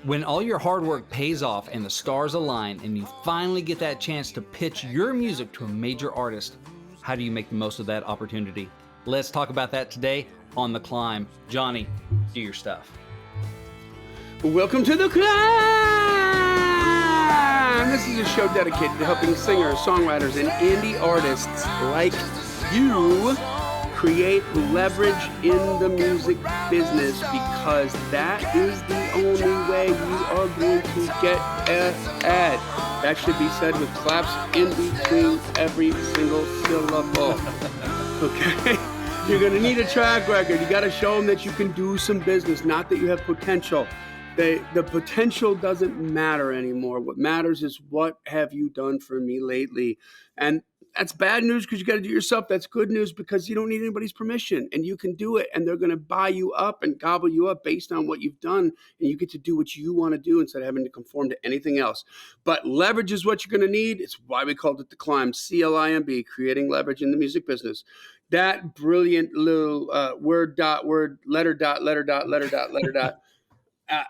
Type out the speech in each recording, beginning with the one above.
When all your hard work pays off and the stars align and you finally get that chance to pitch your music to a major artist, how do you make the most of that opportunity? Let's talk about that today on The C.L.I.M.B. Johnny, do your stuff. Welcome to The C.L.I.M.B. This is a show dedicated to helping singers, songwriters, and indie artists like you create leverage in the music business, because that is the only way you are going to get ahead. That should be said with claps in between every single syllable. Okay? You're going to need a track record. You got to show them that you can do some business, not that you have potential. The potential doesn't matter anymore. What matters is, what have you done for me lately? And that's bad news because you got to do it yourself. That's good news because you don't need anybody's permission, and you can do it, and they're going to buy you up and gobble you up based on what you've done, and you get to do what you want to do instead of having to conform to anything else. But leverage is what you're going to need. It's why we called it The C.L.I.M.B, C.L.I.M.B, creating leverage in the music business. That brilliant little letter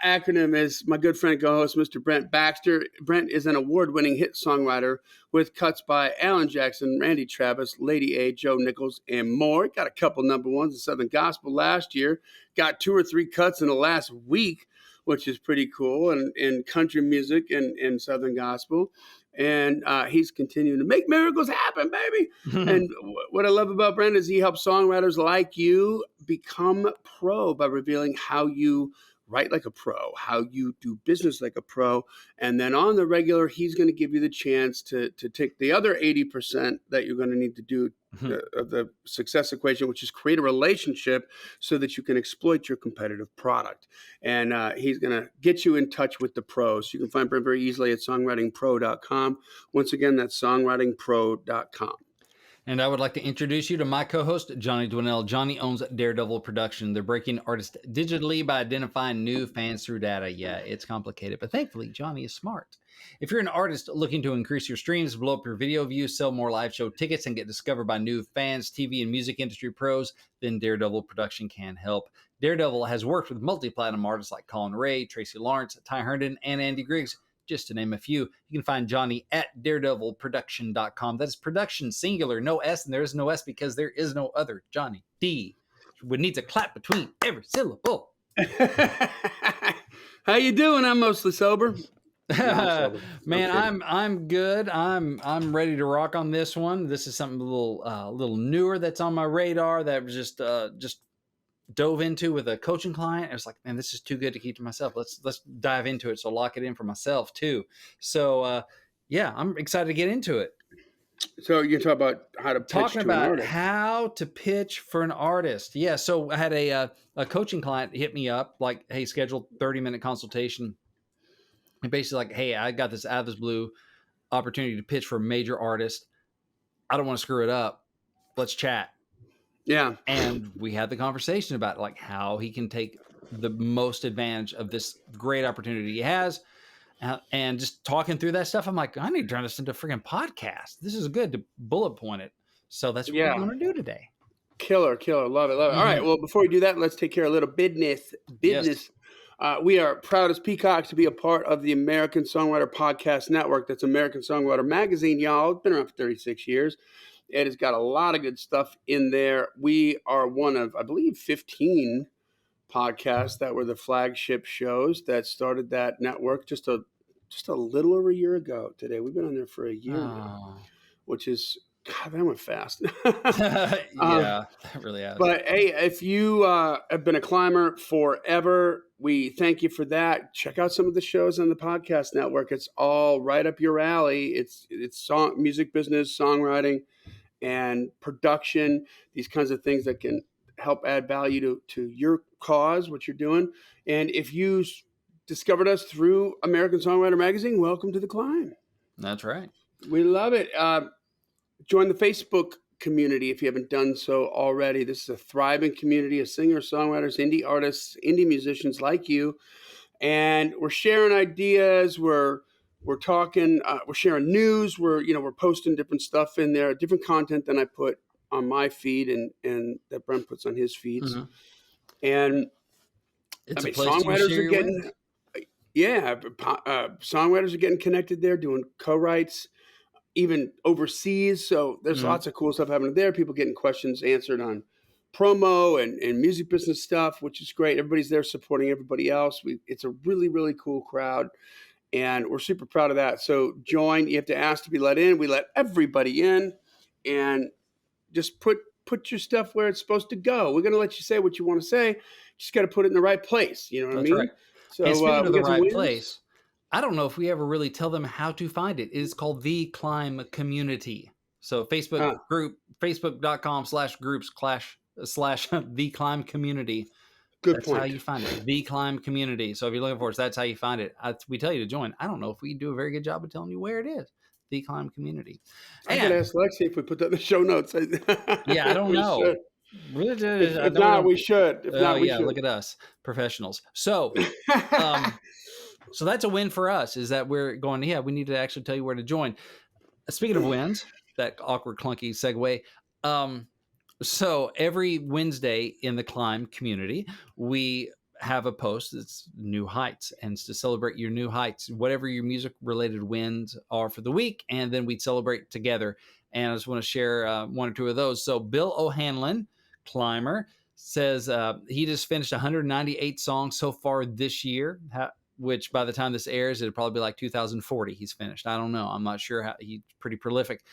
acronym is my good friend and co-host, Mr. Brent Baxter. Brent is an award-winning hit songwriter with cuts by Alan Jackson, Randy Travis, Lady A, Joe Nichols, and more. Got a couple number ones in Southern Gospel last year. Got 2 or 3 cuts in the last week, which is pretty cool, and in country music and Southern Gospel. And he's continuing to make miracles happen, baby. And what I love about Brent is he helps songwriters like you become pro by revealing how you write like a pro, how you do business like a pro. And then on the regular, he's going to give you the chance to take the other 80% that you're going to need to do the success equation, which is create a relationship so that you can exploit your competitive product. And he's going to get you in touch with the pros. You can find Brent very easily at songwritingpro.com. Once again, that's songwritingpro.com. And I would like to introduce you to my co-host, Johnny Dwinell. Johnny owns Daredevil Production. They're breaking artists digitally by identifying new fans through data. Yeah, it's complicated, but thankfully, Johnny is smart. If you're an artist looking to increase your streams, blow up your video views, sell more live show tickets, and get discovered by new fans, TV and music industry pros, then Daredevil Production can help. Daredevil has worked with multi-platinum artists like Colin Ray, Tracy Lawrence, Ty Herndon, and Andy Griggs, just to name a few. You can find Johnny at daredevilproduction.com. That's production singular, no S, and there is no S because there is no other Johnny D. Would need to clap between every syllable. How you doing? I'm mostly sober. Man, I'm good. I'm ready to rock on this one. This is something a little newer that's on my radar that was just dove into with a coaching client. I was like, man, this is too good to keep to myself. Let's dive into it. So lock it in for myself too. So yeah, I'm excited to get into it. So you talk about how to pitch Talking to an about artist. how to pitch for an artist. Yeah. So I had a coaching client hit me up like, hey, schedule 30-minute consultation. And basically like, hey, I got this out of this blue opportunity to pitch for a major artist. I don't want to screw it up. Let's chat. Yeah. And we had the conversation about like how he can take the most advantage of this great opportunity he has. And just talking through that stuff, I'm like, I need to turn this into a freaking podcast. This is good to bullet point it. So that's what we're going to do today. Killer. Love it. All right. Well, before we do that, let's take care of a little business. Yes. We are proud as peacocks to be a part of the American Songwriter Podcast Network. That's American Songwriter Magazine, y'all. It's been around for 36 years. It has got a lot of good stuff in there. We are one of, I believe, 15 podcasts that were the flagship shows that started that network just a little over a year ago today. We've been on there for a year now, which is, God, that went fast. Yeah, that really has. But hey, if you have been a climber forever, we thank you for that. Check out some of the shows on the podcast network. It's all right up your alley. It's music business, songwriting, and production, these kinds of things that can help add value to your cause, what you're doing. And if you discovered us through American Songwriter Magazine, welcome to the C.L.I.M.B. That's right. We love it. Join the Facebook community if you haven't done so already. This is a thriving community of singers, songwriters, indie artists, indie musicians like you. And we're sharing ideas. We're talking, we're sharing news. We're posting different stuff in there, different content than I put on my feed and that Brent puts on his feeds. And it's songwriters are getting, Yeah, songwriters are getting connected there, doing co-writes, even overseas. So there's Mhm. lots of cool stuff happening there. People getting questions answered on promo and music business stuff, which is great. Everybody's there supporting everybody else. It's a really, really cool crowd, and we're super proud of that. So join. You have to ask to be let in. We let everybody in, and just put your stuff where it's supposed to go. We're going to let you say what you want to say. Just got to put it in the right place. You know what I That's right. mean? And So speaking of we the got some right wins. place, I don't know if we ever really tell them how to find it. It is called the Climb Community. So Facebook Ah, group, facebook.com/groups slash the Climb Community. good That's how point. you find it. The Climb Community. So if you're looking for us, that's how you find it. We tell you to join. I don't know if we do a very good job of telling you where it is. The Climb Community. I got to And ask Lexi if we put that in the show notes. yeah, I don't We know. should. I If know we not, don't. we should. If Oh not, we yeah, should. look at us, professionals. Um, so that's a win for us. Is that we're going? Yeah, we need to actually tell you where to join. Speaking of wins, that awkward, clunky segue. Um, so every Wednesday in the Climb community, we have a post that's new heights, and it's to celebrate your new heights, whatever your music related wins are for the week, and then we celebrate together. And I just want to share one or two of those. So Bill O'Hanlon, climber, says he just finished 198 songs so far this year. Which by the time this airs, it'll probably be like 2040 he's finished. I don't know. I'm not sure how. He's pretty prolific.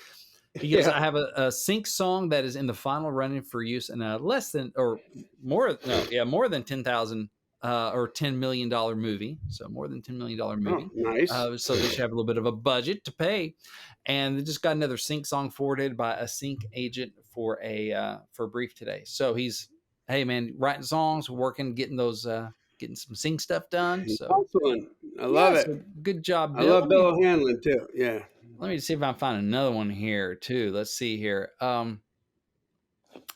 He goes, Yeah. I have a sync song that is in the final running for use in a less than or more, no, yeah, more than 10,000 or $10 million movie. So more than $10 million Oh, movie. nice. So they should have a little bit of a budget to pay. And they just got another sync song forwarded by a sync agent for a brief today. So he's, hey man, writing songs, working, getting those getting some sync stuff done. So Excellent. I love yeah, it. so good job, I Bill. love Bill O'Hanlon too. Yeah. Let me see if I can find another one here too. Let's see here.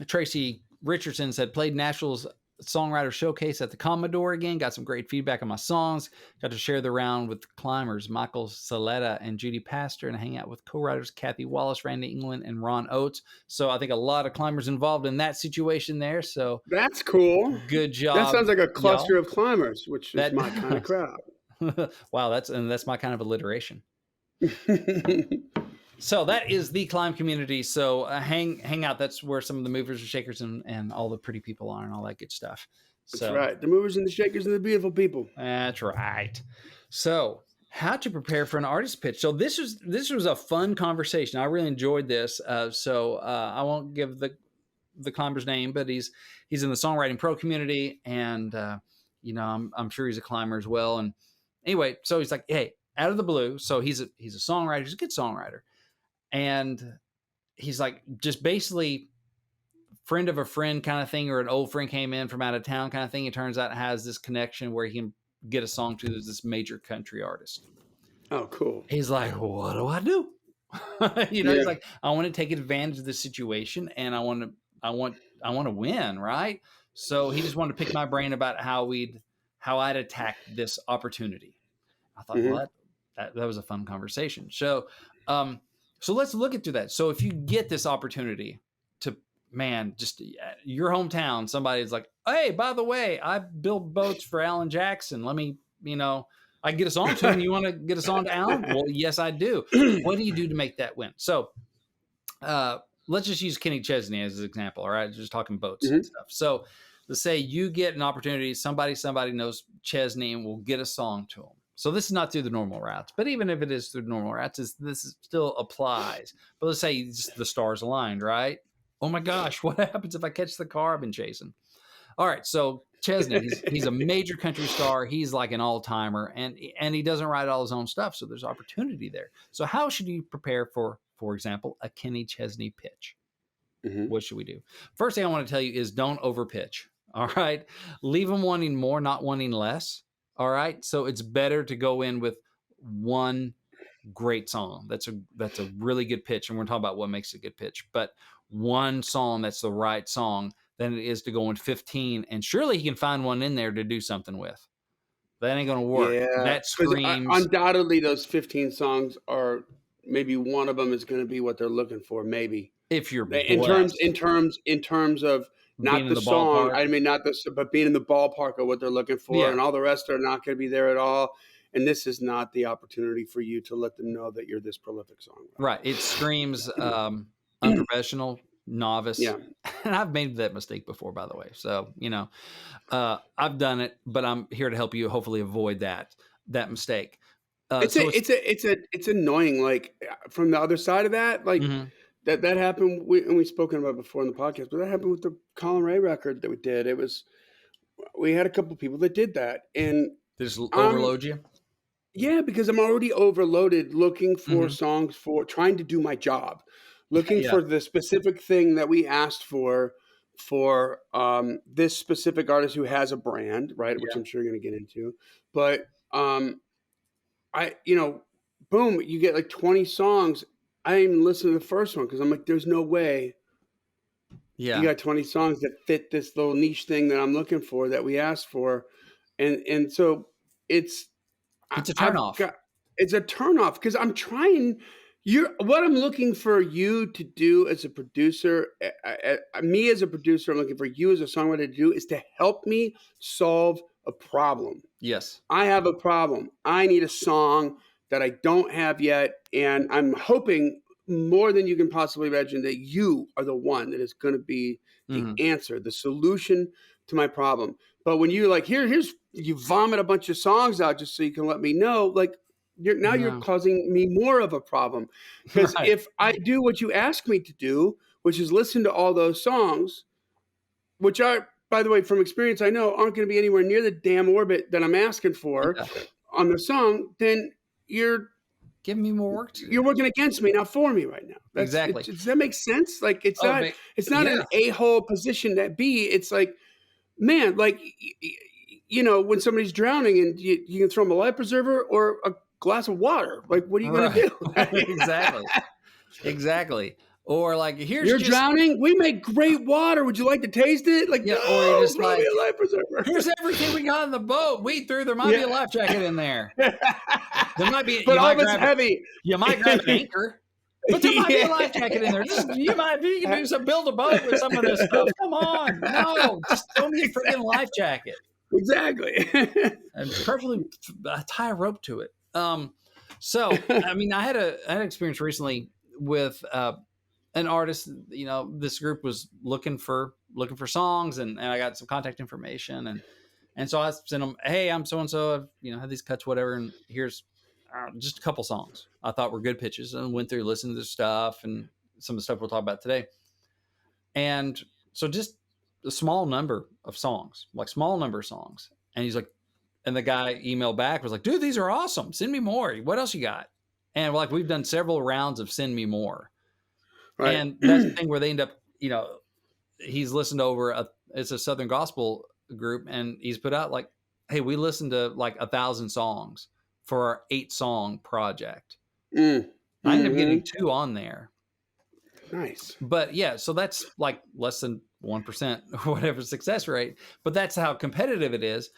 Tracy Richardson said played Nashville's songwriter showcase at the Commodore again. Got some great feedback on my songs. Got to share the round with climbers Michael Saletta and Judy Pastor, and hang out with co-writers Kathy Wallace, Randy England, and Ron Oates. So I think a lot of climbers involved in that situation there. So That's cool. good That job, sounds like a cluster y'all. of climbers, which is That my kind of crowd. wow, that's my kind of alliteration. So that is the Climb community. So hang out. That's where some of the movers and shakers and all the pretty people are and all that good stuff. That's So right. The movers and the shakers and the beautiful people. that's right. So how to prepare for an artist pitch. So this was a fun conversation. I really enjoyed this. I won't give the climber's name, but he's in the songwriting pro community, and I'm sure he's a climber as well. And anyway, so he's like, hey, out of the blue. So he's a songwriter. He's a good songwriter. And he's like, just basically friend of a friend kind of thing, or an old friend came in from out of town kind of thing. It turns out has this connection where he can get a song to this major country artist. Oh, cool. He's like, what do I do? He's like, I want to take advantage of the situation, and I want to win, right? So he just wanted to pick my brain about how I'd attack this opportunity. I thought, well, that was a fun conversation. So let's look into that. So if you get this opportunity to, man, just your hometown, somebody's like, hey, by the way, I build boats for Alan Jackson. Let me, I can get us on to him. You want to get us on to Alan? Well, yes, I do. What do you do to make that win? So let's just use Kenny Chesney as an example. All right, just talking boats and stuff. So let's say you get an opportunity. Somebody knows Chesney and will get a song to him. So this is not through the normal routes, but even if it is through the normal routes, this still applies. But let's say just the stars aligned, right? Oh my gosh, what happens if I catch the car I've been chasing? All right, so Chesney, he's a major country star. He's like an all-timer, and he doesn't write all his own stuff, so there's opportunity there. So how should you prepare for example, a Kenny Chesney pitch? What should we do? First thing I want to tell you is don't overpitch. All right, leave them wanting more, not wanting less. All right, so it's better to go in with one great song. That's a really good pitch, and we're talking about what makes a good pitch. But one song that's the right song than it is to go in 15, and surely he can find one in there to do something with. That ain't gonna work. Yeah, That because screams. undoubtedly those 15 songs are maybe one of them is going to be what they're looking for. Maybe If you're in blessed, terms of being not in the the song. ballpark. I mean, not the but being in the ballpark of what they're looking for, Yeah. and all the rest are not going to be there at all. and this is not the opportunity for you to let them know that you're this prolific songwriter. Right. It screams unprofessional, novice. Yeah. And I've made that mistake before, by the way. So, I've done it, but I'm here to help you hopefully avoid that mistake. It's annoying. Like from the other side of that, like Mhm. that happened. We've spoken about it before in the podcast, but that happened with the Colin Ray record that we did. We had a couple of people that did that, and They just overload you. yeah, because I'm already overloaded looking for Mhm. songs for trying to do my job, looking Yeah. for the specific thing that we asked for this specific artist who has a brand, right? Which Yeah. I'm sure you're going to get into, but boom, you get like 20 songs. I didn't even listen to the first one because I'm like, there's no way you Yeah. got 20 songs that fit this little niche thing that I'm looking for that we asked for, and so it's It's a I've turnoff. got it's a turnoff because I'm trying. What I'm looking for you to do as a producer, me as a producer, I'm looking for you as a songwriter to do is to help me solve a problem. Yes. I have a problem. I need a song that I don't have yet, and I'm hoping more than you can possibly imagine that you are the one that is going to be the Mhm. answer, the solution to my problem. But when you're like, here's you vomit a bunch of songs out just so you can let me know, like you're No. causing me more of a problem. Because Right. if I do what you ask me to do, which is listen to all those songs, which are, by the way, from experience, I know aren't going to be anywhere near the damn orbit that I'm asking for Yeah. on the song, then you're Give me more work to do. working against me, not for me right now. That's it. Exactly. Does that make sense? Like Oh, ma it's not yeah. an a-hole position to be. It's like, man, like when somebody's drowning and you can throw them a life preserver or a glass of water. Like, what are you going to Right. do? Exactly. Exactly. Or like, here's You're just drowning. We make great water. Would you like to taste it? Like, yeah, or you're no, just throw me like, a life preserver. here's everything we got in the boat. We threw there might be Yeah. a life jacket in there. There might be But all of it's heavy. you might grab an anchor, but there might be a life jacket in there. You can do some build a boat with some of this stuff. Come on. No, just throw me a freaking life jacket. Exactly. And preferably tie a rope to it. So I mean, I had an experience recently with an artist. This group was looking for songs, and I got some contact information, and so I sent them, hey, I'm so and so. I've had these cuts, whatever, and here's just a couple songs I thought were good pitches, and went through, listened to their stuff, and some of the stuff we'll talk about today. And so just a small number of songs, and he's like. And the guy emailed back was like, dude, these are awesome. Send me more. What else you got? And we've done several rounds of send me more. Right. And that's the thing where they end up, he's listened over it's a Southern gospel group, and he's put out like, hey, we listened to like 1,000 songs for our 8-song project. I ended up getting 2 on there. Nice. But yeah, so that's like less than 1% or whatever success rate. But that's how competitive it is.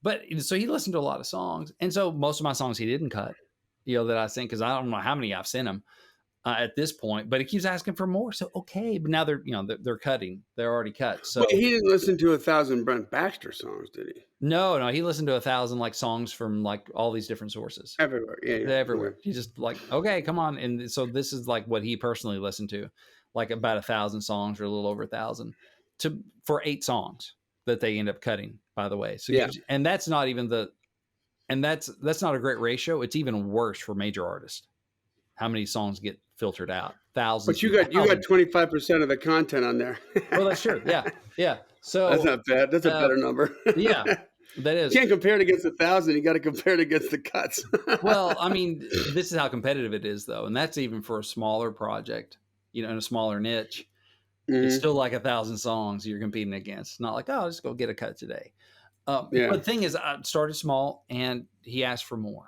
But so he listened to a lot of songs. And so most of my songs he didn't cut, that I sent, because I don't know how many I've sent him at this point, but he keeps asking for more. So, okay. But now they're cutting. They're already cut. So But he didn't listen to 1,000 Brent Baxter songs, did he? no, he listened to 1,000 like songs from like all these different sources. Everywhere. Yeah. Everywhere. Okay. He just like, okay, come on. And so this is like what he personally listened to, like about 1,000 songs or a little over 1,000 for 8 songs that they end up cutting, by the way. So yeah. And that's not even that's not a great ratio. It's even worse for major artists. How many songs get filtered out? Thousands. But you got 25% of the content on there. Well, that's true. Yeah. So that's not bad. That's a better number. Yeah, that is. You can't compare it against 1,000. You got to compare it against the cuts. Well, I mean, this is how competitive it is, though, and that's even for a smaller project, in a smaller niche. It's still like 1,000 songs you're competing against. It's not like, oh, just go get a cut today. But the thing is, I started small, and he asked for more.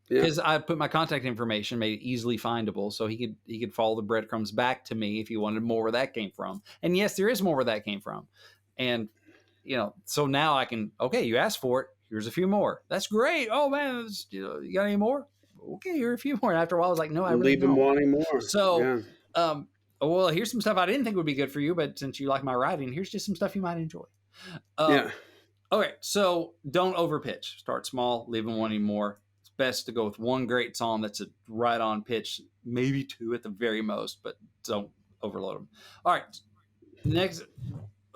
Because I put my contact information, made it easily findable, so he could follow the breadcrumbs back to me if he wanted more where that came from. And yes, there is more where that came from. And so now I can, okay, you asked for it. Here's a few more. That's great. Oh man, you got any more? Okay, here are a few more. And after a while, I was like, no, I really don't. Leave him wanting more. So, well, here's some stuff I didn't think would be good for you, but since you like my writing, here's just some stuff you might enjoy. Okay, so don't overpitch. Start small, leave them wanting more. It's best to go with one great song that's a right on pitch, maybe two at the very most, but don't overload them. All right, next.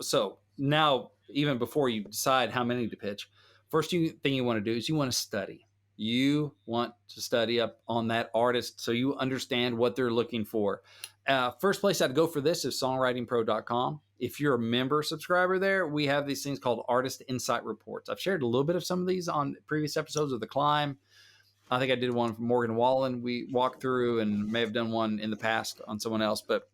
So now, even before you decide how many to pitch, first thing you want to do is you want to study. You want to study up on that artist so you understand what they're looking for. First place I'd go for this is songwritingpro.com. If you're a member subscriber there, we have these things called artist insight reports. I've shared a little bit of some of these on previous episodes of the C.L.I.M.B. I think I did one from Morgan Wallen we walked through, and may have done one in the past on someone else. But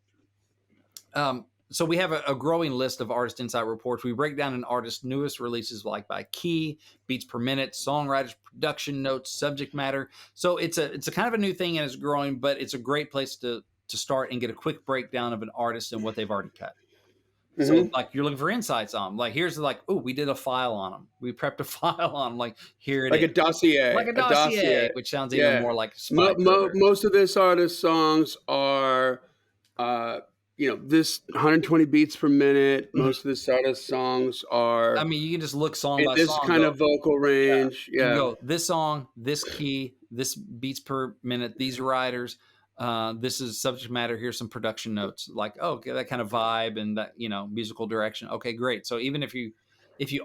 so we have a growing list of artist insight reports. We break down an artist's newest releases, like by key, beats per minute, songwriters, production notes, subject matter. So it's a kind of a new thing, and it's growing, but it's a great place to start and get a quick breakdown of an artist and what they've already cut. So like you're looking for insights on them. Like here's like, oh, we did a file on them. We prepped a file on them. Like here it Like is. a dossier. Like a dossier, which sounds even more like spy thriller. Most of this artist's songs are, this 120 beats per minute. Most of this artist's songs are. I mean, you can just look song by this song. kind of vocal range. You can go this song, this key, this beats per minute, these writers. This is subject matter. Here's some production notes. Like, oh, okay, that kind of vibe and that musical direction. Okay, great. So even if you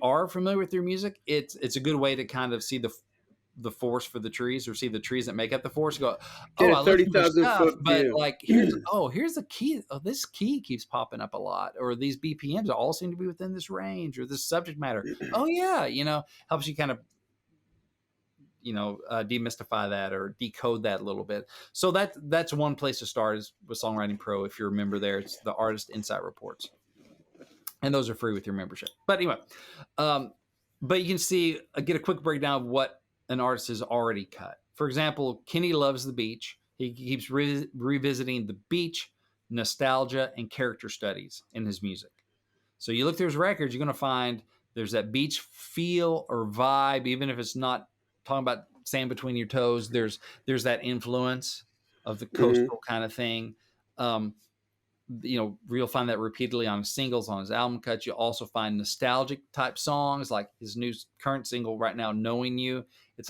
are familiar with your music, it's a good way to kind of see the forest for the trees, or see the trees that make up the forest. Go, oh, I 30,000 foot but view. like here's the key. Oh, this key keeps popping up a lot, or these BPMs all seem to be within this range, or this subject matter. Oh yeah, helps you kind of demystify that or decode that a little bit. So that's one place to start is with Songwriting Pro. If you're a member there, it's the Artist Insight Reports, and those are free with your membership. But anyway, but you can see get a quick breakdown of what an artist has already cut. For example, Kenny loves the beach. He keeps revisiting the beach, nostalgia, and character studies in his music. So you look through his records, you're going to find there's that beach feel or vibe, even if it's not talking about sand between your toes. There's that influence of the coastal kind of thing. You'll find that repeatedly on singles, on his album cuts. You'll also find nostalgic type songs, like his new current single right now, "Knowing You." It's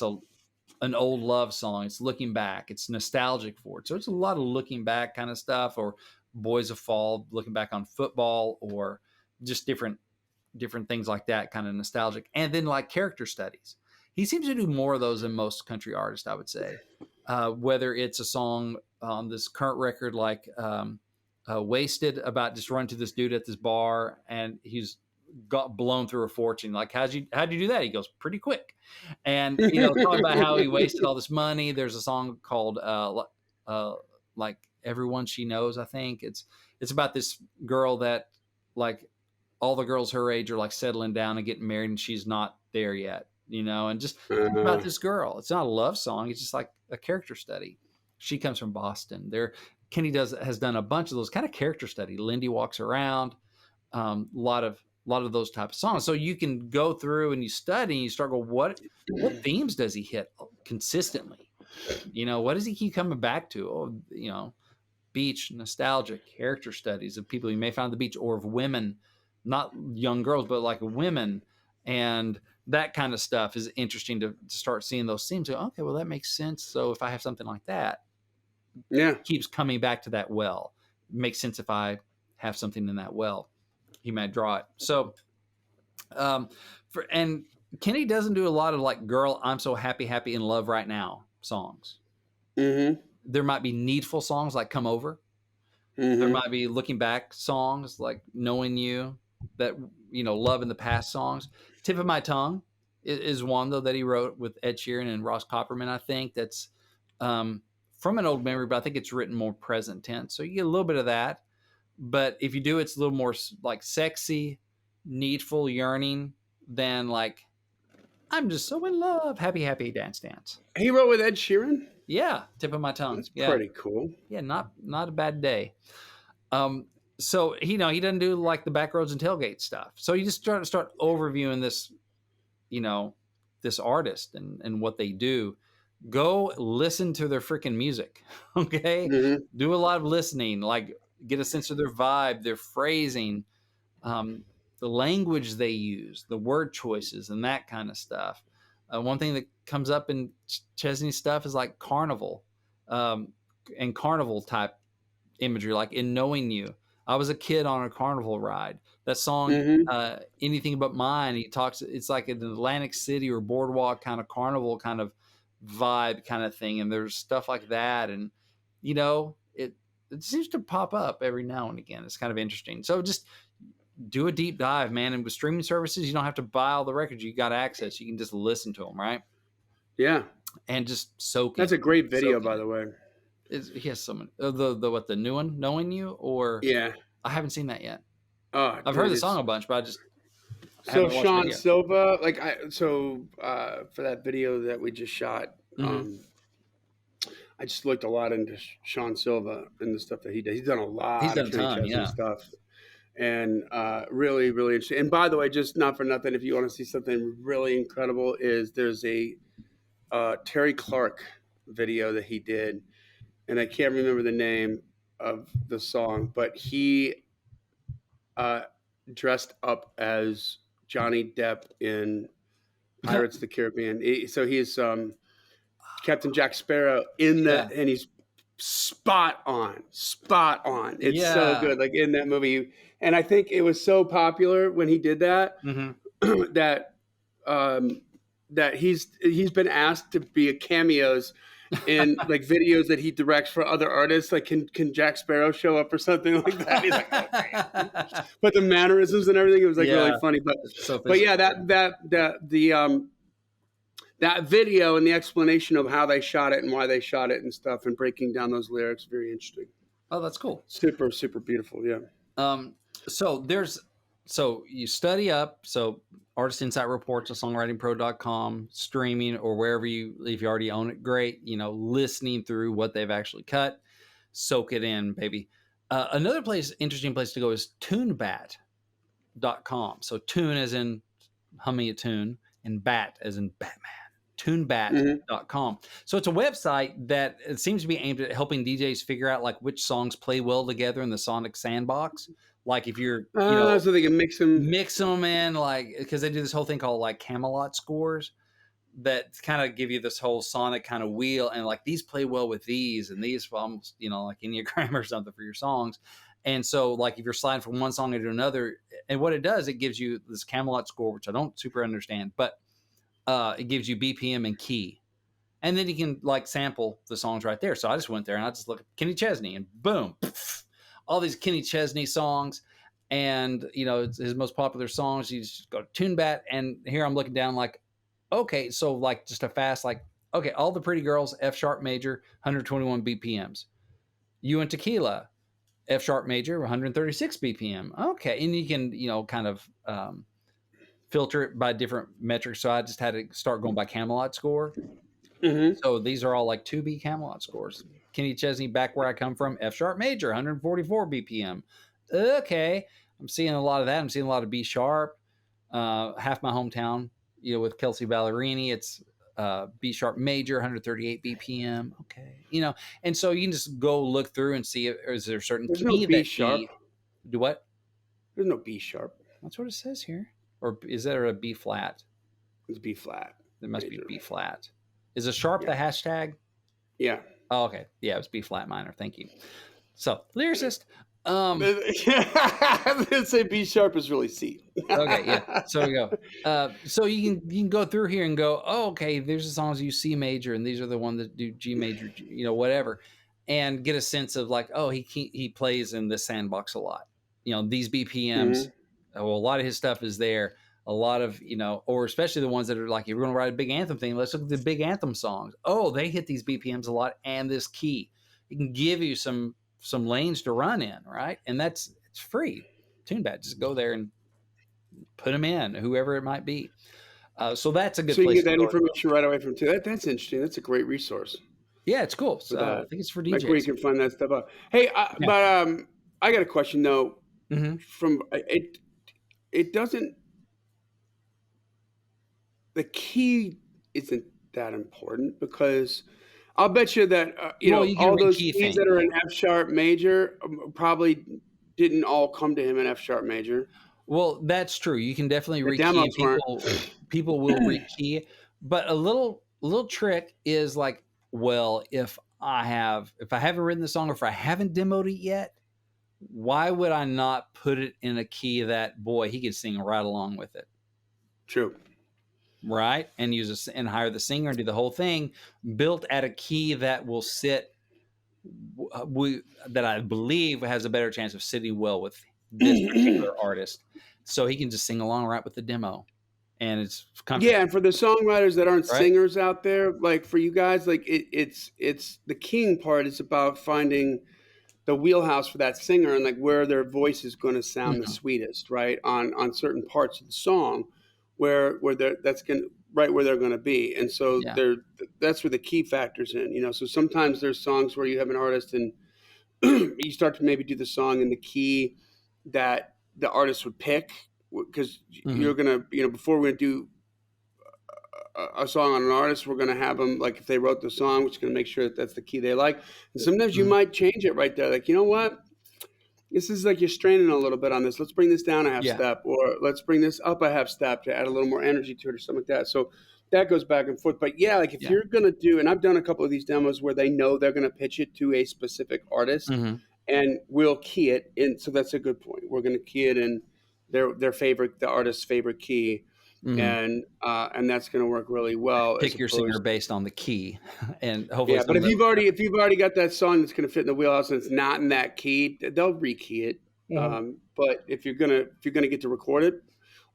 an old love song. It's looking back. It's nostalgic for it. So it's a lot of looking back kind of stuff, or Boys of Fall, looking back on football, or just different things like that, kind of nostalgic. And then like character studies. He seems to do more of those than most country artists, I would say. Whether it's a song on this current record, like "Wasted," about just running to this dude at this bar, and he's got blown through a fortune. Like, how'd you do that? He goes, pretty quick. And talking about how he wasted all this money. There's a song called like "Everyone She Knows," I think. It's about this girl that, like, all the girls her age are like settling down and getting married, and she's not there yet, and just about this girl. It's not a love song. It's just like a character study. She comes from Boston. Kenny has done a bunch of those kind of character study. Lindy Walks Around, a lot of those type of songs. So you can go through and you study and you start going, what themes does he hit consistently? What does he keep coming back to? Beach, nostalgic, character studies of people you may find on the beach, or of women, not young girls, but like women. And that kind of stuff is interesting to start seeing those themes. Okay, well, that makes sense. So if I have something like that, it keeps coming back to that well. It makes sense if I have something in that well. He might draw it. So, and Kenny doesn't do a lot of like "Girl, I'm so happy in love right now" songs. There might be needful songs like "Come Over." There might be looking back songs like "Knowing You," that love in the past songs. "Tip of My Tongue" is one, though, that he wrote with Ed Sheeran and Ross Copperman. I think that's from an old memory, but I think it's written more present tense. So you get a little bit of that. But if you do, it's a little more like sexy, needful, yearning than like "I'm just so in love, happy, dance, dance." He wrote with Ed Sheeran? Yeah, "Tip of My Tongue." That's pretty cool. Yeah, not a bad day. So he doesn't do like the back roads and tailgate stuff. So you just start overviewing this, this artist and what they do. Go listen to their freaking music. Okay, do a lot of listening. Like, get a sense of their vibe, their phrasing. the language they use, the word choices, and that kind of stuff. One thing that comes up in Chesney's stuff is like carnival, and carnival type imagery, like in Knowing You. I was a kid on a carnival ride. That song, Anything But Mine, he talks, it's like an Atlantic City or boardwalk kind of carnival kind of vibe kind of thing. And there's stuff like that. And, you know, it seems to pop up every now and again. It's kind of interesting. So just do a deep dive, man. And with streaming services, you don't have to buy all the records. You got access. You can just listen to them, right? Yeah. And just soak in. That's a great video, by the way. He has someone, the new one, Knowing You, or yeah, I haven't seen that yet. Oh, I've heard the song a bunch, but I just so Sean Silva, like for that video that we just shot, I just looked a lot into Sean Silva and the stuff that he did. He's done a lot of Kenny Chesney stuff, and really, really interesting. And by the way, just not for nothing, if you want to see something really incredible, there's a Terry Clark video that he did. And I can't remember the name of the song, but he dressed up as Johnny Depp in Pirates of the Caribbean. So he's Captain Jack Sparrow in that, and he's spot on. It's so good, like in that movie. And I think it was so popular when he did that that he's been asked to be a cameos in like videos that he directs for other artists. Like, can Jack Sparrow show up or something like that? He's like, okay. But the mannerisms and everything, it was like really funny. But yeah, that video and the explanation of how they shot it and why they shot it and stuff, and breaking down those lyrics, very interesting. Oh, that's cool. Super, super beautiful. Yeah. So you study up. So Artist Insight Reports on songwritingpro.com, streaming or wherever if you already own it, great. You know, listening through what they've actually cut, soak it in, baby. Another interesting place to go is tunebat.com. So tune as in humming a tune, and bat as in Batman. Tunebat.com. So it's a website that it seems to be aimed at helping DJs figure out like which songs play well together in the sonic sandbox. Like if you're, so they can mix them in, like, because they do this whole thing called like Camelot scores that kind of give you this whole sonic kind of wheel, and like these play well with these, and these almost, like Enneagram or something for your songs. And so like if you're sliding from one song into another, and what it does, it gives you this Camelot score, which I don't super understand, but it gives you BPM and key. And then you can like sample the songs right there. So I just went there and I just looked at Kenny Chesney, and boom, all these Kenny Chesney songs, and it's his most popular songs. You just go to TuneBat, and here I'm looking down like, okay, so like just a fast, like, okay, All the Pretty Girls, F sharp major, 121 BPMs. You and Tequila, F sharp major, 136 BPM. Okay, and you can kind of filter it by different metrics. So I just had to start going by Camelot score. So these are all like 2B Camelot scores. Kenny Chesney, Back Where I Come From, F sharp major, 144 BPM. Okay, I'm seeing a lot of that. I'm seeing a lot of B sharp. Half My Hometown, with Kelsey Ballerini, it's B sharp major, 138 BPM. Okay, and so you can just go look through and see is there a certain There's key no B sharp. Do what? There's no B sharp. That's what it says here. Or is there a B flat? It's B flat. There must be B flat. Is a sharp the hashtag? Yeah. Oh, okay. Yeah, it was B flat minor. Thank you. So, lyricist. I was gonna say B sharp is really C. Okay, yeah. So we go. So you can go through here and go, oh, okay, there's the songs you C major, and these are the ones that do G major, whatever, and get a sense of like, oh, he plays in this sandbox a lot. These BPMs. Well, a lot of his stuff is there. A lot of, or especially the ones that are like, if you're going to write a big anthem thing, let's look at the big anthem songs. Oh, they hit these BPMs a lot, and this key. It can give you some lanes to run in, right? And it's free. TuneBat, just go there and put them in, whoever it might be. So that's a good place. So you get that information right away from too. That's interesting. That's a great resource. Yeah, it's cool. So I think it's for DJs. Like where you can find that stuff out. Hey, but I got a question though. From it doesn't. The key isn't that important, because I'll bet you that all those keys that are in F sharp major probably didn't all come to him in F sharp major. Well, that's true. You can definitely The rekey, and demos weren't. people will rekey. But a little trick is like, well, if I haven't written the song, or if I haven't demoed it yet, why would I not put it in a key that, boy, he could sing right along with it, True. right? And and hire the singer and do the whole thing built at a key that will sit, that I believe has a better chance of sitting well with this particular artist, so he can just sing along right with the demo, and it's comfortable, Yeah, and for the songwriters that aren't right? singers out there, like for you guys, like it's the keying part is about finding the wheelhouse for that singer and like where their voice is going to sound the Mhm. sweetest, right? On certain parts of the song where they're that's going right where they're going to be. And so Yeah. that's where the key factors in, you know. So sometimes there's songs where you have an artist and you start to maybe do the song in the key that the artist would pick because Mhm. you're going to, you know, before we're going to do a song on an artist, we're going to have them like if they wrote the song, we're just going to make sure that that's the key they like. And sometimes you Mhm. might change it right there. Like, you know what? This is like you're straining a little bit on this. Let's bring this down a half Yeah. step, or let's bring this up a half step to add a little more energy to it, or something like that. So that goes back and forth. But yeah, like if Yeah. you're gonna do, and I've done a couple of these demos where they know they're gonna pitch it to a specific artist, Mhm. and we'll key it in. So that's a good point. We're gonna key it in their favorite, the artist's favorite key, Mhm. and that's gonna work really well as Pick your singer opposed. based on the key, and hopefully Yeah, some but of them. if you've already got that song that's going to fit in the wheelhouse and it's not in that key, they'll rekey it. Mhm. But if you're gonna get to record it,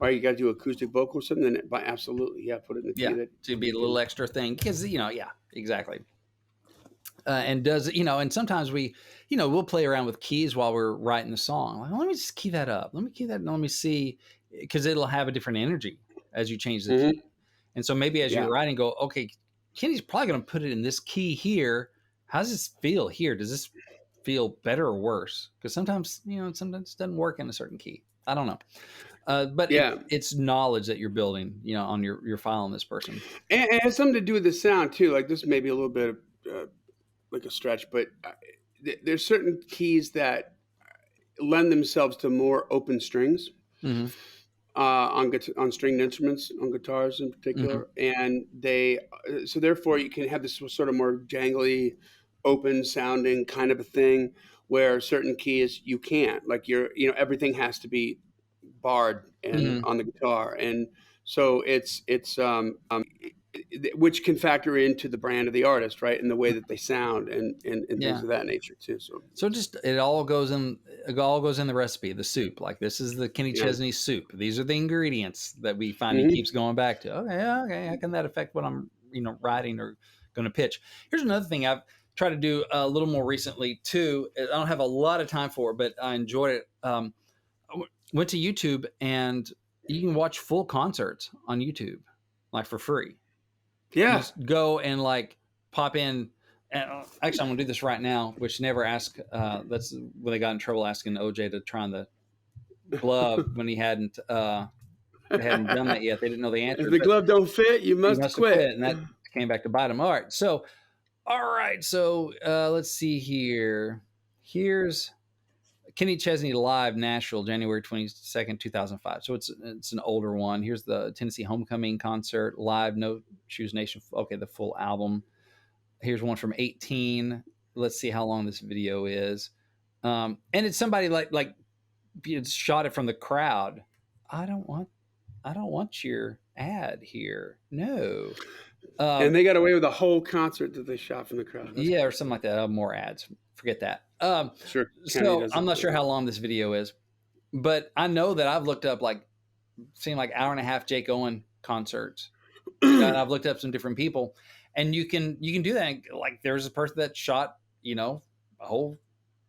or you got to do acoustic vocal or something, then by absolutely, yeah, put it in the key Yeah, that to be you a little can. extra thing, because yeah, exactly. And does and sometimes we'll play around with keys while we're writing the song. Like, let me just key that up. Let me key that, and let me see, because it'll have a different energy as you change the Hmm. key. And so maybe as Yeah, you're writing, go, okay, Kenny's probably going to put it in this key here. How does this feel here? Does this feel better or worse? Because sometimes it doesn't work in a certain key. I don't know. But yeah, it's knowledge that you're building, on your file on this person. and it has something to do with the sound too. Like this may be a little bit like a stretch, but there's certain keys that lend themselves to more open strings. Hmm. On stringed instruments, on guitars in Hmm. particular, and they so therefore you can have this sort of more jangly, open sounding kind of a thing where certain keys you can't. Like everything has to be barred and Hmm. on the guitar, and so which can factor into the brand of the artist, right, and the way that they sound and things Yeah. of that nature too. So So just it all goes in the recipe, the soup. Like, this is the Kenny yeah. Chesney soup. These are the ingredients that we find he keeps Hmm. going back to. Okay, yeah, okay. How can that affect what I'm, writing or going to pitch? Here's another thing I've tried to do a little more recently too. I don't have a lot of time for it, but I enjoyed it. Went to YouTube, and you can watch full concerts on YouTube, like, for free. You Yeah. just go and like pop in. And actually, I'm gonna do this right now. Which never ask. That's when they got in trouble asking OJ to try on the glove when they hadn't done that yet. They didn't know the If answer, the but glove don't fit, you he must must have quit. quit, and that came back to bite him. All right. So let's see here. Here's Kenny Chesney live Nashville, January 22nd, 2005. So it's an older one. Here's the Tennessee Homecoming concert live, No Shoes Nation. Okay, the full album. Here's one from 18. Let's see how long this video is. And it's somebody like shot it from the crowd. I don't want your ad here. No. And Um, they got away with a whole concert that they shot from the crowd. That's yeah, or crazy. something like that. More ads. Forget that. Sure, Kennedy So does I'm that not too. sure how long this video is, but I know that I've looked up, like, seen like hour and a half Jake Owen concerts. And I've looked up some different people, and you can do that. Like, there's a person that shot, a whole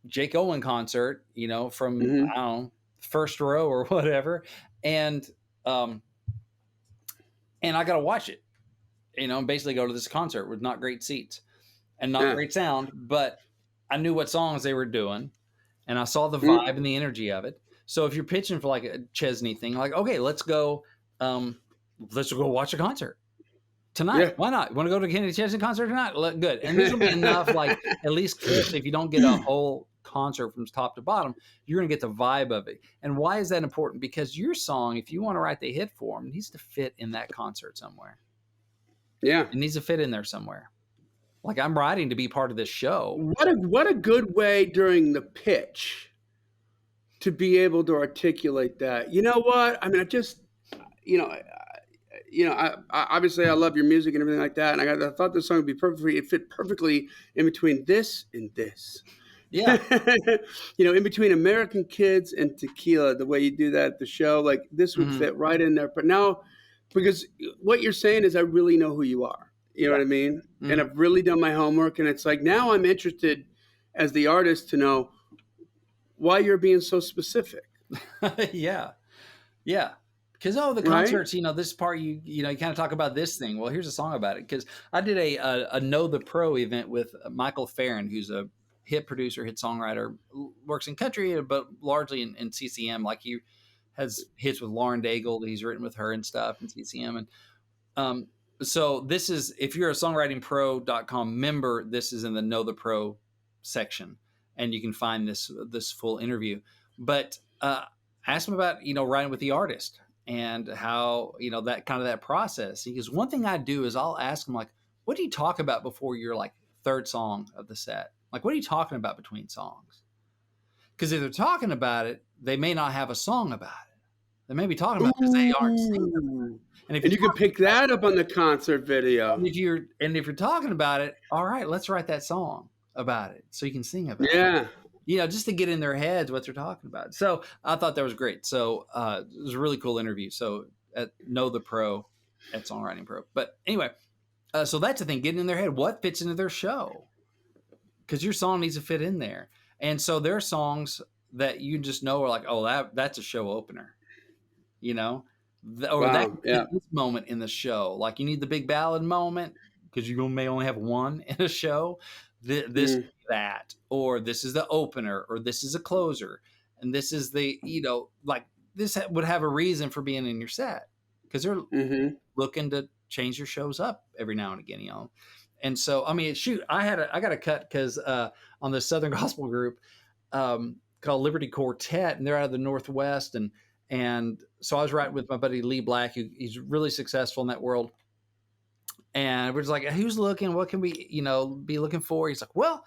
Jake Owen concert, from, Hmm. I don't know, first row or whatever, and um, and I got to watch it, and basically go to this concert with not great seats and not Yeah. great sound, but I knew what songs they were doing, and I saw the Mm. vibe and the energy of it. So if you're pitching for like a Chesney thing, like, okay, um, let's go watch a concert tonight. Yeah. Why not? Want to go to Kenny Chesney concert tonight? Good. And this will be enough, like, at least clips, if you don't get a whole concert from top to bottom, you're going to get the vibe of it. And why is that important? Because your song, if you want to write the hit for them, needs to fit in that concert somewhere. Yeah. It needs to fit in there somewhere. Like, I'm writing to be part of this show. What a good way during the pitch to be able to articulate that. You know what? I mean, I just, you know, I obviously I love your music and everything like that, and I thought this song would be perfect for you. It fit perfectly in between this and this. Yeah. In between American Kids and Tequila, the way you do that at the show, like this would fit right in there. But now, because what you're saying is, I really know who you are. You know what I mean? And I've really done my homework, and it's like now I'm interested as the artist to know why you're being so specific. Yeah. Because the concerts, this part you kind of talk about this thing. Well, here's a song about it. Because I did a Know the Pro event with Michael Farron, who's a hit producer, hit songwriter, works in country, but largely in CCM. Like, he has hits with Lauren Daigle. He's written with her and stuff in CCM. And so this is, if you're a songwritingpro.com member, this is in the Know the Pro section, and you can find this full interview. But ask him about writing with the artist and how that process. Because one thing I do is I'll ask him, like, what do you talk about before your like third song of the set? Like, what are you talking about between songs? Because if they're talking about it, they may not have a song about it. They may be talking about it because they aren't singing. And you can pick that up on the concert video. And if you're talking about it, all right, let's write that song about it so you can sing about it. Yeah. Just to get in their heads what they're talking about. So I thought that was great. So it was a really cool interview. So at Know the Pro at Songwriting Pro. But anyway, so that's the thing, getting in their head, what fits into their show. Because your song needs to fit in there. And so there are songs that you just know are like, oh, that's a show opener, this moment in the show. Like, you need the big ballad moment because you may only have one in a show. That, or this is the opener, or this is a closer, and this is the like this would have a reason for being in your set because they're looking to change your shows up every now and again, And so, I mean, shoot, I got a cut because on the Southern Gospel group called Liberty Quartet, and they're out of the Northwest, and so I was writing with my buddy Lee Black, he's really successful in that world. And we're just like, who's looking? What can we, be looking for? He's like, well,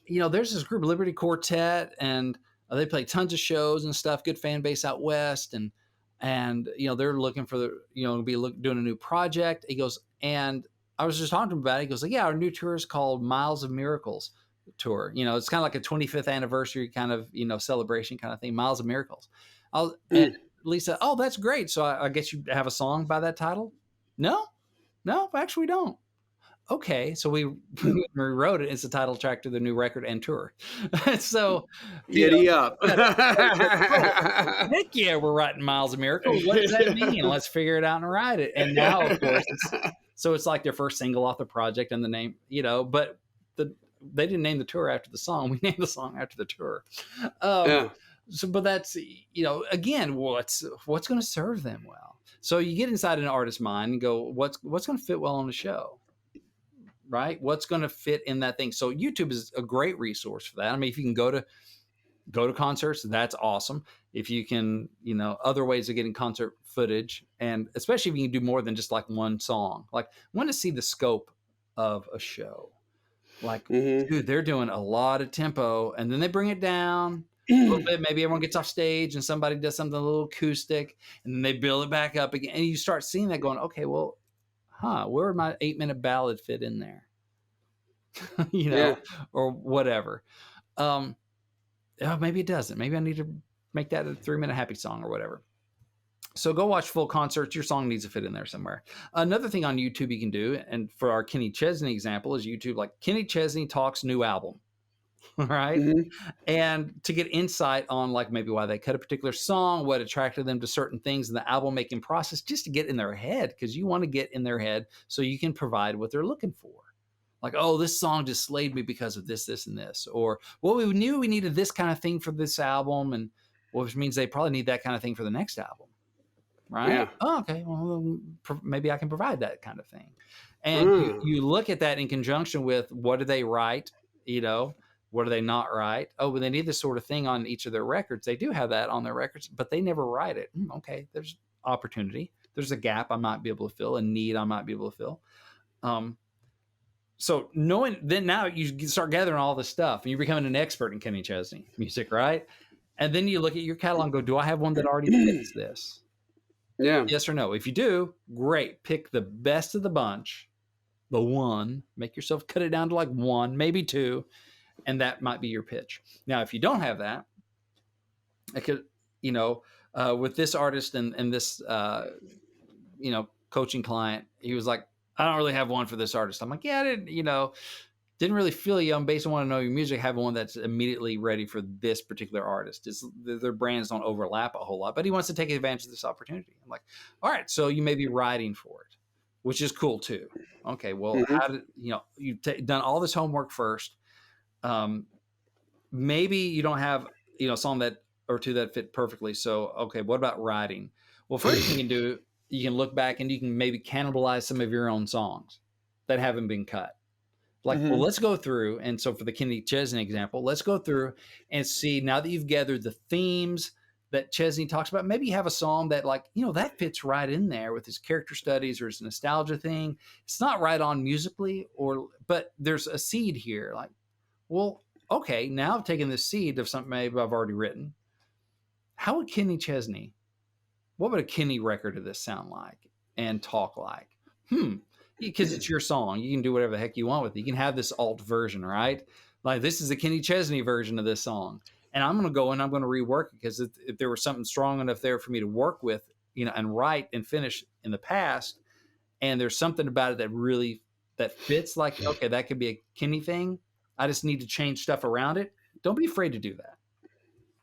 there's this group, Liberty Quartet, and they play tons of shows and stuff. Good fan base out west, and they're looking for doing a new project. He goes, and I was just talking to him about it. He goes, like, yeah, our new tour is called Miles of Miracles tour. It's kind of like a 25th anniversary kind of celebration kind of thing. Miles of Miracles. And Lisa, oh, that's great. So I guess you have a song by that title? No, actually we don't. Okay, so we rewrote it. It's the title track to the new record and tour. So giddy up. Heck yeah, we're writing Miles of Miracles. What does that mean? Let's figure it out and write it. And now, of course, it's like their first single off the project and the name, but they didn't name the tour after the song. We named the song after the tour. So, but that's, again, what's going to serve them well. So you get inside an artist's mind and go, what's going to fit well on the show, right? What's going to fit in that thing? So YouTube is a great resource for that. I mean, if you can go to concerts, that's awesome. If you can, other ways of getting concert footage, and especially if you can do more than just like one song. Like, I want to see the scope of a show. Like, dude, they're doing a lot of tempo, and then they bring it down a little bit. Maybe everyone gets off stage and somebody does something a little acoustic, and then they build it back up again. And you start seeing that going, okay, well, where would my 8-minute ballad fit in there? Or whatever. Maybe it doesn't. Maybe I need to make that a 3-minute happy song or whatever. So go watch full concerts. Your song needs to fit in there somewhere. Another thing on YouTube you can do, and for our Kenny Chesney example, is YouTube, like Kenny Chesney Talks New Album. Right. And to get insight on like maybe why they cut a particular song, what attracted them to certain things in the album making process, just to get in their head, because you want to get in their head so you can provide what they're looking for. Like, oh, this song just slayed me because of this, this, and this. Or, well, we knew we needed this kind of thing for this album, and which means they probably need that kind of thing for the next album. Right? Yeah. Oh, okay. Well, maybe I can provide that kind of thing. And you look at that in conjunction with what do they write, What do they not write? Oh, well, they need this sort of thing on each of their records. They do have that on their records, but they never write it. Okay, there's opportunity. There's a gap I might be able to fill, a need I might be able to fill. So knowing, then now you start gathering all this stuff and you're becoming an expert in Kenny Chesney music, right? And then you look at your catalog and go, do I have one that already fits this? Yeah. Yes or no? If you do, great. Pick the best of the bunch, the one, make yourself cut it down to like one, maybe two, and that might be your pitch. Now, if you don't have that, I could, with this artist and this, coaching client, he was like, I don't really have one for this artist. I'm like, yeah, I didn't really feel you. I'm based on want to know your music. Have one that's immediately ready for this particular artist. Their brands don't overlap a whole lot, but he wants to take advantage of this opportunity. I'm like, all right, so you may be writing for it, which is cool too. Okay, well, how did you've done all this homework first? Maybe you don't have a song that or two that fit perfectly. So okay, what about writing? Well, first thing you can do, you can look back and you can maybe cannibalize some of your own songs that haven't been cut. Like, well, let's go through. And so for the Kenny Chesney example, let's go through and see, now that you've gathered the themes that Chesney talks about, maybe you have a song that that fits right in there with his character studies or his nostalgia thing. It's not right on musically, but there's a seed here. Like, well, okay, now I've taken this seed of something maybe I've already written. How would Kenny Chesney, what would a Kenny record of this sound like and talk like? Because it's your song. You can do whatever the heck you want with it. You can have this alt version, right? Like, this is the Kenny Chesney version of this song. And I'm going to go and I'm going to rework it, because if there was something strong enough there for me to work with, and write and finish in the past, and there's something about it that fits, like, okay, that could be a Kenny thing. I just need to change stuff around it. Don't be afraid to do that.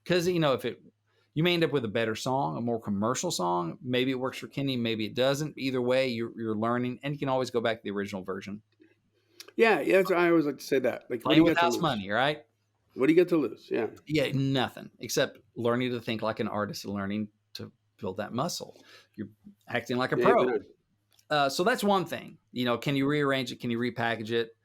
Because, you may end up with a better song, a more commercial song. Maybe it works for Kenny, maybe it doesn't. Either way, you're learning, and you can always go back to the original version. Yeah, that's I always like to say that. Like, Playing with house money, right? What do you get to lose? Yeah. Yeah, nothing except learning to think like an artist and learning to build that muscle. You're acting like a pro. So that's one thing. Can you rearrange it? Can you repackage it?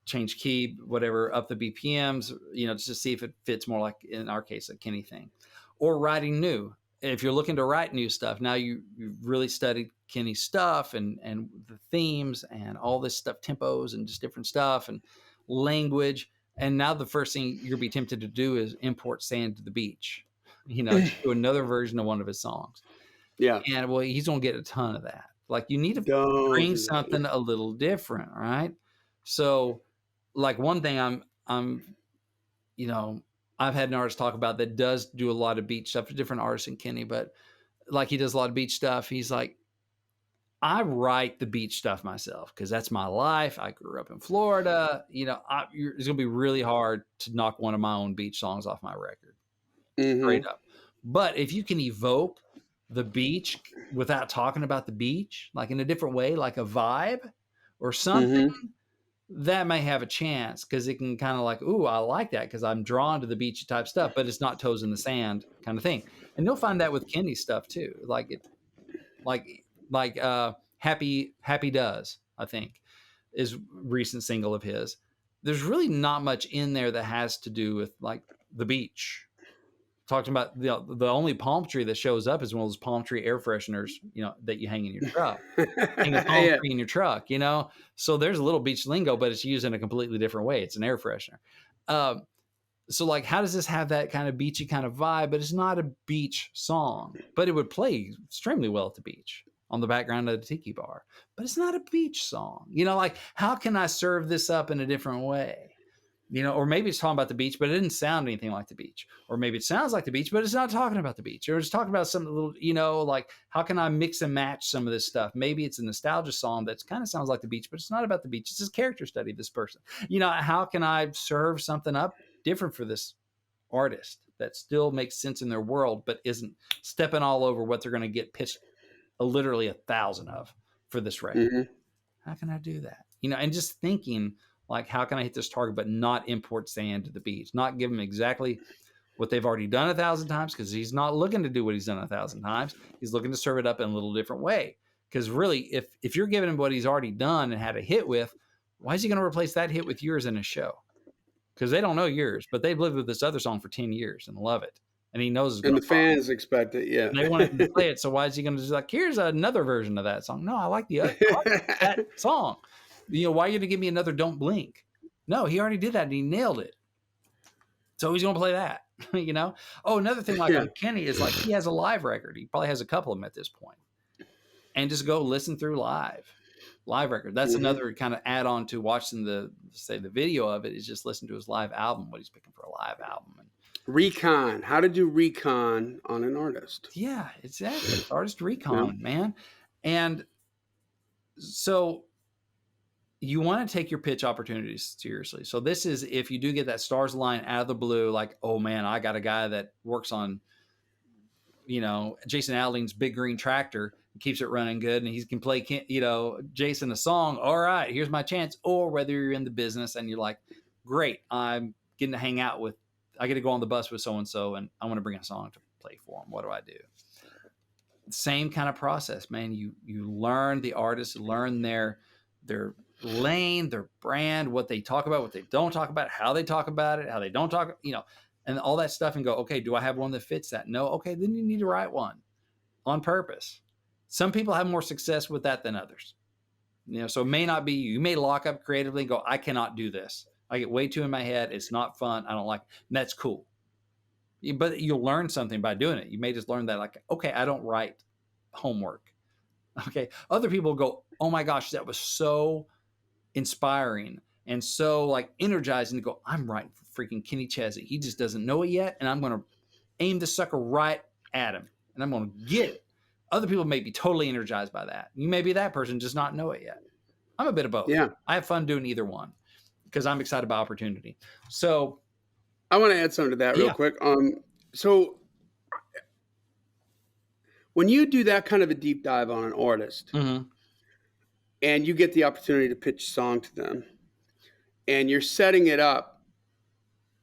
Change key, whatever, up the BPMs, just to see if it fits more like, in our case, a Kenny thing. Or writing new. If you're looking to write new stuff, now you've really studied Kenny's stuff and the themes and all this stuff, tempos and just different stuff and language. And now the first thing you'll be tempted to do is import Sand to the Beach, do another version of one of his songs. Yeah. And well, he's going to get a ton of that. Like, you need to bring something a little different, right? So, like, one thing I've had an artist talk about that does do a lot of beach stuff, a different artist than Kenny, but like, he does a lot of beach stuff. He's like, I write the beach stuff myself because that's my life. I grew up in Florida. It's going to be really hard to knock one of my own beach songs off my record. Straight up. But if you can evoke the beach without talking about the beach, like in a different way, like a vibe or something, that may have a chance, because it can kind of like, ooh, I like that because I'm drawn to the beachy type stuff, but it's not toes in the sand kind of thing. And you'll find that with Kenny stuff too. Happy Does, I think, is recent single of his. There's really not much in there that has to do with like the beach. Talking about the only palm tree that shows up is one of those palm tree air fresheners, that you hang in your truck. Hang a palm tree in your truck, So there's a little beach lingo, but it's used in a completely different way. It's an air freshener. So like, how does this have that kind of beachy kind of vibe? But it's not a beach song, but it would play extremely well at the beach on the background of the tiki bar. But it's not a beach song. Like, how can I serve this up in a different way? Or maybe it's talking about the beach, but it didn't sound anything like the beach. Or maybe it sounds like the beach, but it's not talking about the beach. Or it's talking about some little, like, how can I mix and match some of this stuff? Maybe it's a nostalgia song that kind of sounds like the beach, but it's not about the beach. It's just character study of this person. How can I serve something up different for this artist that still makes sense in their world, but isn't stepping all over what they're going to get pitched literally 1,000 of for this record? How can I do that? And just thinking, like, how can I hit this target, but not import Sand to the Beach? Not give them exactly what they've already done 1,000 times, because he's not looking to do what he's done 1,000 times. He's looking to serve it up in a little different way. Because really, if you're giving him what he's already done and had a hit with, why is he going to replace that hit with yours in a show? because they don't know yours, but they've lived with this other song for 10 years and love it. And he knows it's And going the to pop. fans expect it, yeah. And they want him to play it. So why is he going to just like, here's another version of that song? No, I like I like that song. Why are you going to give me another Don't Blink? No, he already did that and he nailed it. So he's going to play that, Oh, another thing like Yeah. on Kenny is like he has a live record. He probably has a couple of them at this point. And just go listen through live record. That's another kind of add on to watching the video of it, is just listen to his live album, what he's picking for a live album. And recon, how to do recon on an artist. yeah, exactly. It's artist recon, man. And so you want to take your pitch opportunities seriously. So this is, if you do get that stars line out of the blue, like, oh man, I got a guy that works on, Jason Aldean's Big Green Tractor, keeps it running good, and he can play, Jason a song. All right, here's my chance. Or whether you're in the business and you're like, great, I'm getting to hang out with, I get to go on the bus with so-and-so, and I want to bring a song to play for them. What do I do? Same kind of process, man. You learn the artist, learn their lane, their brand, what they talk about, what they don't talk about, how they talk about it, how they don't talk, and all that stuff, and go, okay, do I have one that fits that? No. Okay, then you need to write one on purpose. Some people have more success with that than others. So it may not be you. You may lock up creatively and go, I cannot do this. I get way too in my head. It's not fun. I don't like it. And that's cool. But you'll learn something by doing it. You may just learn that, like, okay, I don't write homework. Okay. Other people go, oh my gosh, that was so inspiring and so like energizing to go, I'm writing for freaking Kenny Chesney. He just doesn't know it yet. And I'm going to aim the sucker right at him and I'm going to get it. Other people may be totally energized by that. You may be that person, just not know it yet. I'm a bit of both. Yeah. I have fun doing either one because I'm excited about opportunity. So I want to add something to that real quick. So when you do that kind of a deep dive on an artist and you get the opportunity to pitch a song to them and you're setting it up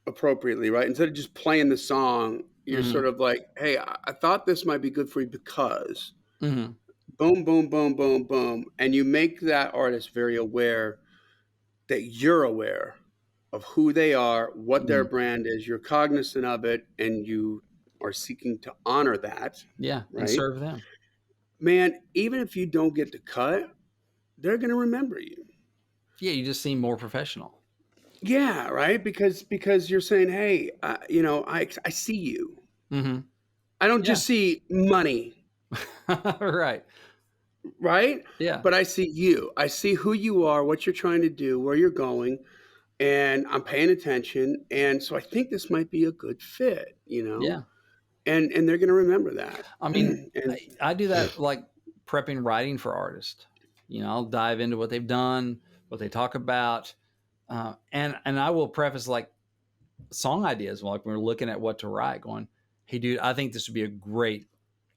appropriately, right? Instead of just playing the song, you're sort of like, hey, I thought this might be good for you because boom, boom, boom, boom, boom. And you make that artist very aware that you're aware of who they are, what their brand is. You're cognizant of it, and you are seeking to honor that. Yeah, right? And serve them. Man, even if you don't get the cut, they're going to remember you. Yeah, you just seem more professional. Yeah, right? Because you're saying, hey, I see you. I don't just see money. Right. Right? Yeah. But I see you. I see who you are, what you're trying to do, where you're going, and I'm paying attention. And so I think this might be a good fit, Yeah. And they're going to remember that. I mean, I do that like prepping writing for artists. I'll dive into what they've done, what they talk about. And I will preface like song ideas, like when we're looking at what to write, going, hey, dude, I think this would be a great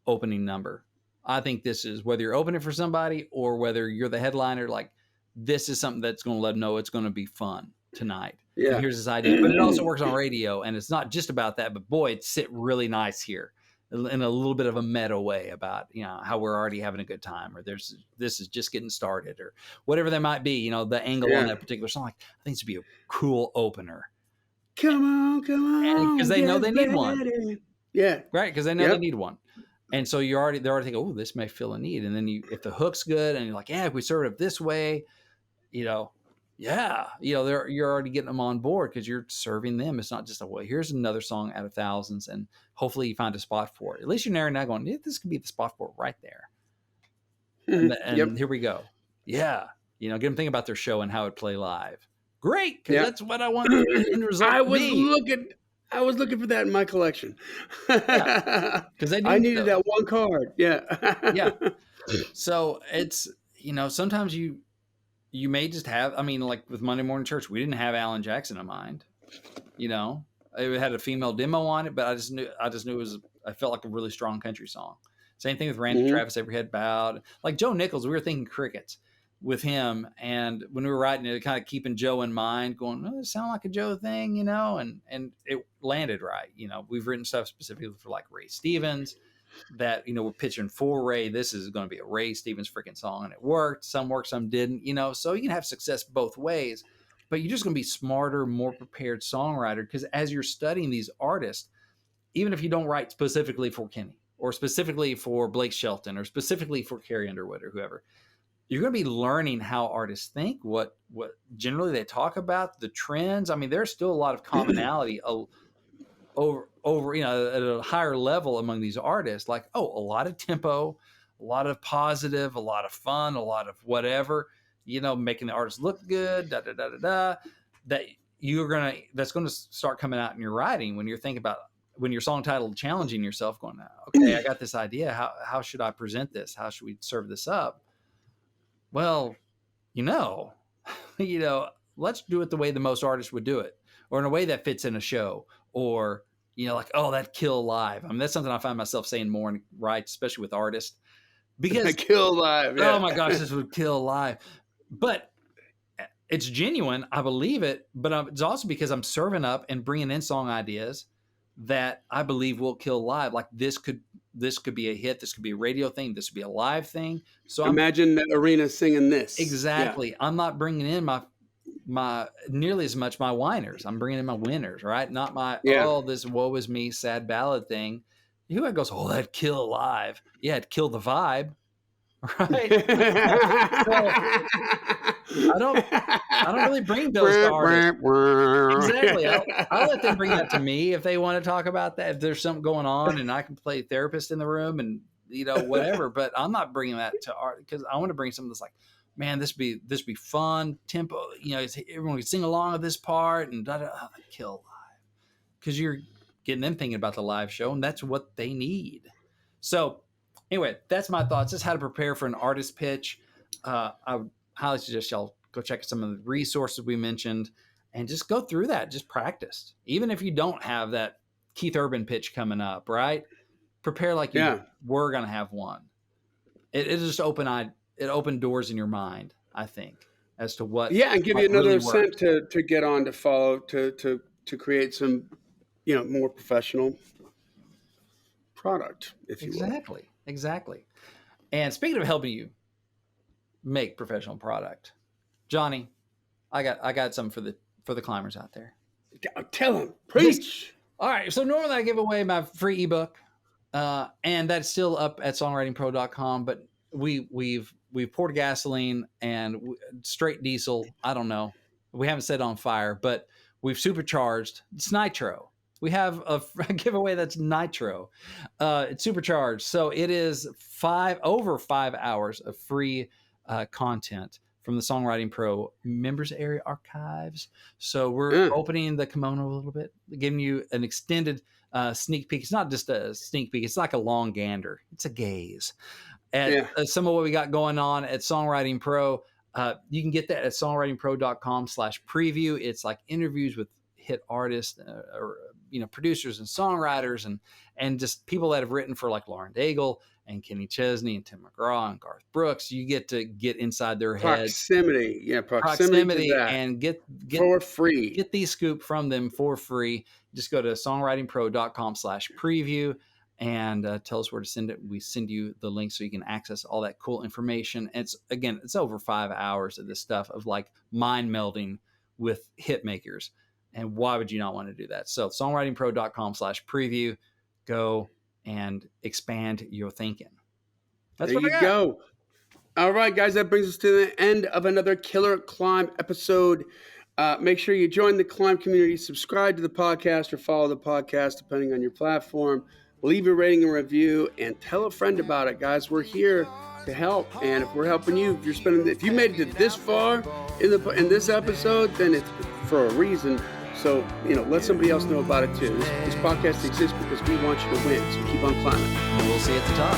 opening number. I think this is, whether you're opening for somebody or whether you're the headliner, like this is something that's going to let them know it's going to be fun tonight. Yeah. And here's this idea. But it also works on radio, and it's not just about that, but boy, it sit really nice here in a little bit of a meta way about, how we're already having a good time, or this is just getting started, or whatever that might be, the angle on that particular song. Like, I think this would be a cool opener. Come on. Because they know they need one. Yeah. Right. Because they know they need one. And so they're already thinking, oh, this may fill a need. And then if the hook's good and you're like, yeah, if we serve it this way, you're already getting them on board because you're serving them. It's not just well, here's another song out of thousands, and hopefully you find a spot for it. At least you're narrowing down going, this could be the spot for it right there. And here we go. Yeah. Get them thinking about their show and how it play live. Great. Because that's what I want the end result to be. I was looking for that in my collection. Because I needed that one card. Yeah. Yeah. So it's, sometimes you may just have, like with Monday Morning Church, we didn't have Alan Jackson in mind. It had a female demo on it, but I just knew I felt like a really strong country song. Same thing with Randy Travis, Every Head Bowed. Like Joe Nichols, we were thinking Crickets with him, and when we were writing it, kind of keeping Joe in mind, going, oh, it sound like a Joe thing, and it landed right. We've written stuff specifically for like Ray Stevens that, we're pitching for Ray. This is going to be a Ray Stevens freaking song, and it worked. Some didn't, so you can have success both ways. but you're just going to be smarter, more prepared songwriter, because as you're studying these artists, even if you don't write specifically for Kenny or specifically for Blake Shelton or specifically for Carrie Underwood or whoever, you're going to be learning how artists think, what generally they talk about, the trends. I mean, there's still a lot of commonality over at a higher level among these artists. Like, a lot of tempo, a lot of positive, a lot of fun, a lot of whatever, making the artist look good, that's going to start coming out in your writing when you're thinking about, when your song title challenging yourself, going, okay, I got this idea. How should I present this? How should we serve this up? Well, let's do it the way the most artists would do it, or in a way that fits in a show, or, that kill live. I mean, that's something I find myself saying more and right, especially with artists, because kill live. Yeah. Oh my gosh, this would kill live. But it's genuine. I believe it, but it's also because I'm serving up and bringing in song ideas that I believe will kill live. Like this could be a hit. This could be a radio thing. This could be a live thing. So imagine the arena singing this. Exactly. Yeah. I'm not bringing in my nearly as much my whiners. I'm bringing in my winners, right? Not my, this woe is me sad ballad thing. Who goes, that'd kill live. Yeah, it'd kill the vibe. Right. So, I don't really bring those to artists. Exactly. I'll let them bring that to me if they want to talk about that. If there's something going on and I can play therapist in the room and whatever, but I'm not bringing that to art because I want to bring something that's like, man, this be fun tempo. Everyone can sing along with this part and kill live, because you're getting them thinking about the live show, and that's what they need. So anyway, that's my thoughts. Just how to prepare for an artist pitch. I would highly suggest y'all go check some of the resources we mentioned and just go through that. Just practice. Even if you don't have that Keith Urban pitch coming up, right? Prepare like you were going to have one. It just opened doors in your mind, I think, as to what. Yeah, and give you another scent to get on, to follow, to create some, more professional product, if you will. Exactly. And speaking of helping you make professional product, Johnny, I got something for the climbers out there. Tell them, preach. All right. So normally I give away my free ebook, and that's still up at songwritingpro.com. But we've poured gasoline and straight diesel. I don't know. We haven't set on fire, but we've supercharged. It's nitro. We have a giveaway that's nitro. It's supercharged. So it is over 5 hours of free content from the Songwriting Pro members area archives. So we're opening the kimono a little bit, giving you an extended sneak peek. It's not just a sneak peek. It's like a long gander. It's a gaze at some of what we got going on at Songwriting Pro. You can get that at songwritingpro.com/preview. It's like interviews with hit artists or producers and songwriters and just people that have written for like Lauren Daigle and Kenny Chesney and Tim McGraw and Garth Brooks. You get to get inside their heads. Proximity and get for free. Get these scoop from them for free. Just go to songwritingpro.com/preview and tell us where to send it. We send you the link so you can access all that cool information. And it's over 5 hours of this stuff of like mind melding with hit makers. And why would you not want to do that? So songwritingpro.com/preview, go and expand your thinking. There you go. All right, guys, that brings us to the end of another Killer Climb episode. Make sure you join the Climb community, subscribe to the podcast or follow the podcast, depending on your platform. Leave a rating and review and tell a friend about it, guys. We're here to help. And if we're helping you, if you made it this far in this episode, then it's for a reason. So, let somebody else know about it too. This podcast exists because we want you to win. So keep on climbing. And we'll see you at the top.